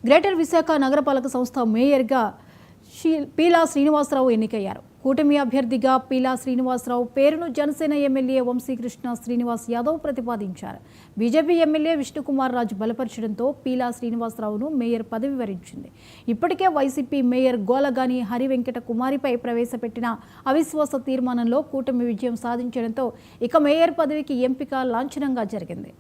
Greater Visakha నగరపాలక సంస్థ మేయర్గా పీలా శ్రీనివాసరావు ఎన్నికయ్యారు. కూటమి అభ్యర్థిగా పీలా శ్రీనివాసరావు పేరును జనసేన ఎమ్మెల్యే వంశీకృష్ణ శ్రీనివాస్ యాదవ్ ప్రతిపాదించారు. BJP MLA Vishnukumar Raju బలపరచడంతో Peela శ్రీనివాసరావును mayor పదవి వరించింది. ఇప్పటికే వైసీపీ మేయర్ గోలగాని హరివెంకట కుమారిపై ప్రవేశపెట్టిన అవిశ్వాస తీర్మానంలో కూటమి విజయం సాధించడంతో ఇక మేయర్ పదవికి ఎంపిక లాంఛనంగా జరిగింది.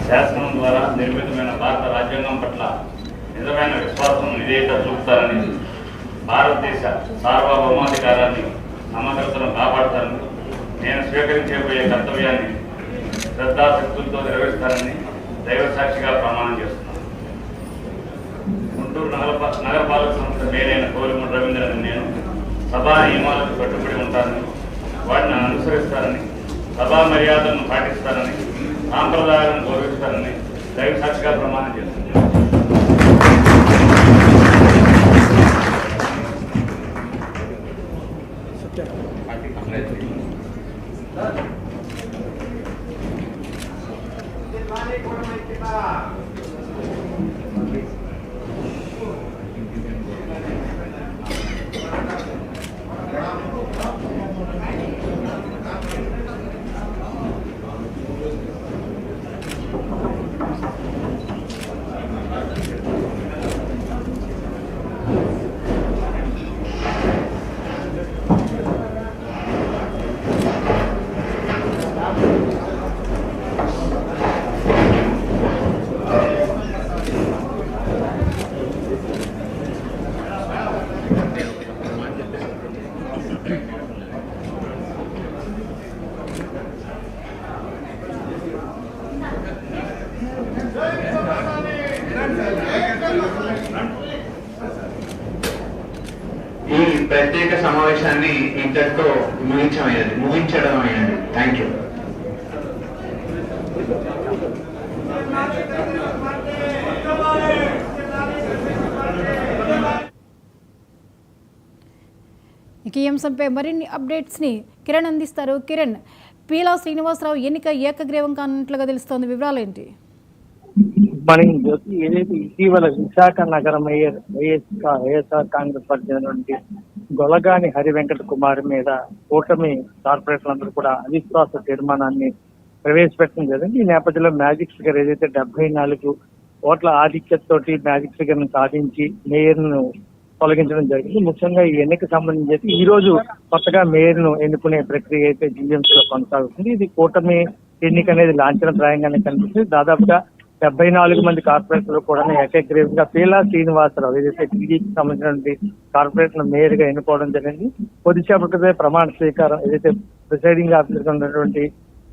శాసనం ద్వారా నిర్మితమైన భారత రాజ్యాంగం పట్ల నిజమైన విశ్వాసం విధేయత చూపుతారని, భారతదేశ సార్వభౌమాధికారాన్ని సమగ్రతను కాపాడతారని, నేను స్వీకరించబోయే కర్తవ్యాన్ని శ్రద్ధాశక్తులతో నిర్వహిస్తారని దైవసాక్షిగా ప్రమాణం చేస్తున్నాను. గుంటూరు నగరపాలక సంస్థ మేయరైన కోలిమూడి రవీంద్రని నేను సభా నియమాలకు కట్టుబడి ఉంటానని, వాటిని అనుసరిస్తారని, సభా మర్యాదలను పాటిస్తారని, సాంప్రదాయాలను గౌరవిస్తారని దైవ సాక్షిగా ప్రమాణం చేస్తున్నారు. ఈ ప్రత్యేక సమావేశాన్ని ఇంతటితో ముగించడం అయినది. Thank you. ఇక ఈ అంశంపై మరిన్ని అప్డేట్స్ ని కిరణ్ అందిస్తారు. కిరణ్, పీలా శ్రీనివాసరావు ఎన్నిక ఏకగ్రీవం కానున్నట్లుగా తెలుస్తోంది, వివరాలు ఏంటి? మార్నింగ్ జ్యోతి, ఏదైతే ఇటీవల విశాఖ నగర మేయర్ వైఎస్ఆర్ కాంగ్రెస్ పార్టీ అయినటువంటి గొలగాని హరివెంకట కుమార్ మీద కూటమి కార్పొరేటర్లందరూ కూడా అవిశ్వాస తీర్మానాన్ని ప్రవేశపెట్టడం జరిగింది. ఈ నేపథ్యంలో మ్యాజిక్ ఫిగర్ ఏదైతే 74 ఓట్ల ఆధిక్యతతోటి మ్యాజిక్ ఫిగర్ ను సాధించి మేయర్ ను తొలగించడం జరిగింది. ముఖ్యంగా ఈ ఎన్నిక సంబంధించి ఈ రోజు కొత్తగా మేయర్ ను ఎన్నుకునే ప్రక్రియ అయితే జీఎంసీలో కొనసాగుతుంది. ఇది కూటమి ఎన్నిక అనేది లాంఛనప్రాయంగానే కనిపిస్తుంది. దాదాపుగా 74 మంది కార్పొరేటర్లు కూడా ఏకగ్రీవంగా పీలా శ్రీనివాసరావు ఏదైతే టీడీపీకి సంబంధించినటువంటి కార్పొరేటర్ మేయర్ గా ఎన్నుకోవడం జరిగింది. కొద్దిసేపటికే ప్రమాణ స్వీకారం ఏదైతే ప్రిసైడింగ్ ఆఫీసర్ గా ఉన్నటువంటి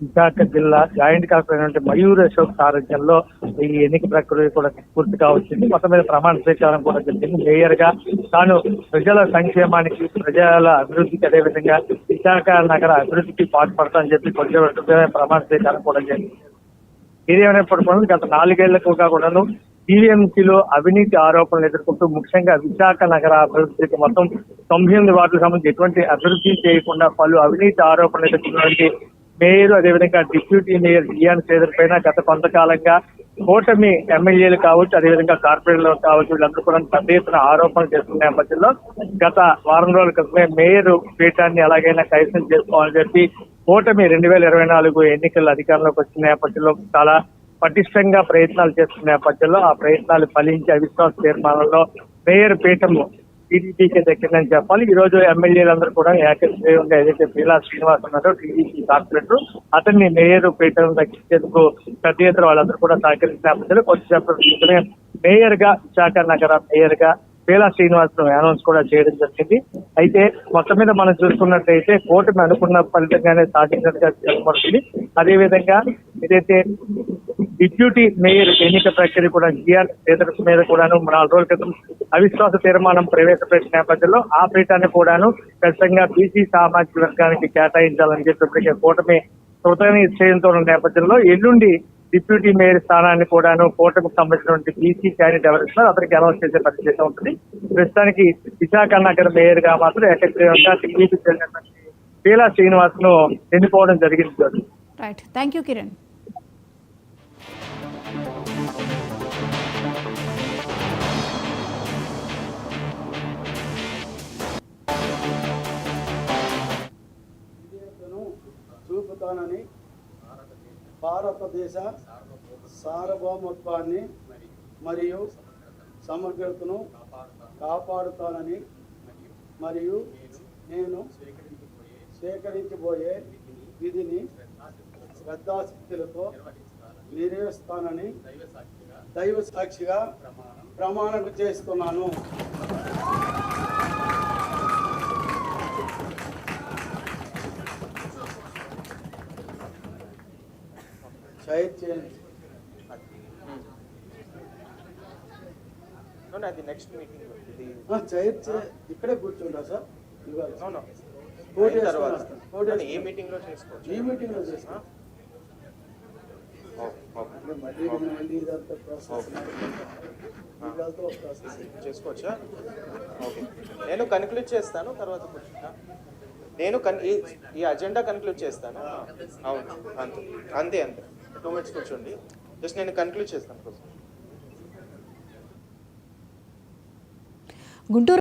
విశాఖ జిల్లా జాయింట్ కలెక్టర్ అయినటువంటి మయూర్ అశోక్ సారథ్యంలో ఈ ఎన్నిక ప్రక్రియ కూడా పూర్తిగా వచ్చింది. మొత్తం మీద ప్రమాణ స్వీకారం కూడా జరిగింది. మేయర్ గా తాను ప్రజల సంక్షేమానికి, ప్రజల అభివృద్ధికి, అదేవిధంగా విశాఖ నగర అభివృద్ధికి పాటుపడతానని చెప్పి కొద్దిసేపటికే ప్రమాణ స్వీకారం కూడా జరిగింది. ఏదేమైనప్పటికీ గత 4 ఏళ్లుగా కూడాను టీఎంసీలో అవినీతి ఆరోపణలు ఎదుర్కొంటూ ముఖ్యంగా విశాఖ నగర అభివృద్ధికి మొత్తం 98 వార్డులకు సంబంధించి ఎటువంటి అభివృద్ధి చేయకుండా పలు అవినీతి ఆరోపణలు ఎదుర్కొన్నటువంటి మేయర్, అదేవిధంగా డిప్యూటీ మేయర్ జియాన్ శ్రీధర్ పైన గత కొంతకాలంగా కూటమి ఎమ్మెల్యేలు కావచ్చు, అదేవిధంగా కార్పొరేటర్లు కావచ్చు, వీళ్ళందరూ కూడా పెద్ద ఎత్తున ఆరోపణలు చేస్తున్న నేపథ్యంలో గత వారం రోజుల క్రితమే మేయర్ పీఠాన్ని ఎలాగైనా కైవసం చేసుకోవాలని చెప్పి కూటమి 2024 ఎన్నికల అధికారంలోకి వచ్చిన నేపథ్యంలో చాలా పటిష్టంగా ప్రయత్నాలు చేస్తున్న నేపథ్యంలో ఆ ప్రయత్నాలు ఫలించి అవిశ్వాస తీర్మానంలో మేయర్ పీఠం టీడీపీకి దక్కిందని చెప్పాలి. ఈ రోజు ఎమ్మెల్యేలందరూ కూడా ఏకగ్రీవంగా ఏదైతే పీలా శ్రీనివాస్ ఉన్నారో టీడీపీ కార్పొరేటర్ అతన్ని మేయర్ పీఠం దక్కించేందుకు పెద్ద ఎత్తున వాళ్ళందరూ కూడా సహకరించిన నేపథ్యంలో కొద్దిసేపటి మేయర్ గా విశాఖ నగర మేయర్ గా పేలా శ్రీనివాసరావు అనౌన్స్ కూడా చేయడం జరిగింది. అయితే మొత్తం మీద మనం చూసుకున్నట్లయితే కూటమి అనుకున్న ఫలితంగానే సాధించినట్టుగా చెప్పబడుతుంది. అదేవిధంగా ఏదైతే డిప్యూటీ మేయర్ ఎన్నిక ప్రక్రియ కూడా జిఆర్ శ్రీధర్ మీద కూడాను 4 రోజుల క్రితం అవిశ్వాస తీర్మానం ప్రవేశపెట్టిన నేపథ్యంలో ఆ పీఠాన్ని కూడాను ఖచ్చితంగా బీసీ సామాజిక వర్గానికి కేటాయించాలని చెప్పి కూటమి కృతజ్ఞ నిశ్చయంతో ఉన్న నేపథ్యంలో ఎల్లుండి డిప్యూటీ మేయర్ స్థానాన్ని కూడాను కూటమికి సంబంధించినటువంటి బీసీ క్యాండిడేట్ ఎవరిస్తున్నారు అతనికి అనౌన్స్ చేసే పరిస్థితి ఉంటుంది. ప్రస్తుతానికి విశాఖ నగర మేయర్ గా మాత్రం ఏకగ్రీవంగా టీడీపీ చెందినటువంటి పీలా శ్రీనివాస్ ను ఎన్నుకోవడం జరిగింది. Right, thank you Kiran. చూపుతానని భారతదేశ సార్వభౌమత్వాన్ని మరియు సమగ్రతను కాపాడుతానని మరియు నేను స్వీకరించబోయే విధిని శ్రద్ధాశక్తులతో నిర్వహిస్తానని దైవ సాక్షిగా ప్రమాణం చేస్తున్నాను. అది నెక్స్ట్ మీటింగ్ ఇక్కడే కూర్చుంటా సార్. ఏ మీటింగ్ లో చేసుకోవచ్చు? ఈ మీటింగ్ లో చేస్తా. మళ్ళీ ఇదంతా ప్రాసెస్ చేసుకోవచ్చా? ఓకే, నేను కన్క్లూడ్ చేస్తాను, తర్వాత నేను ఈ అజెండా కన్క్లూడ్ చేస్తాను. అవును, అంతే 2 minutes కూర్చోండి. జస్ట్ నేను కన్క్లూడ్ చేస్తాను. గుంటూరు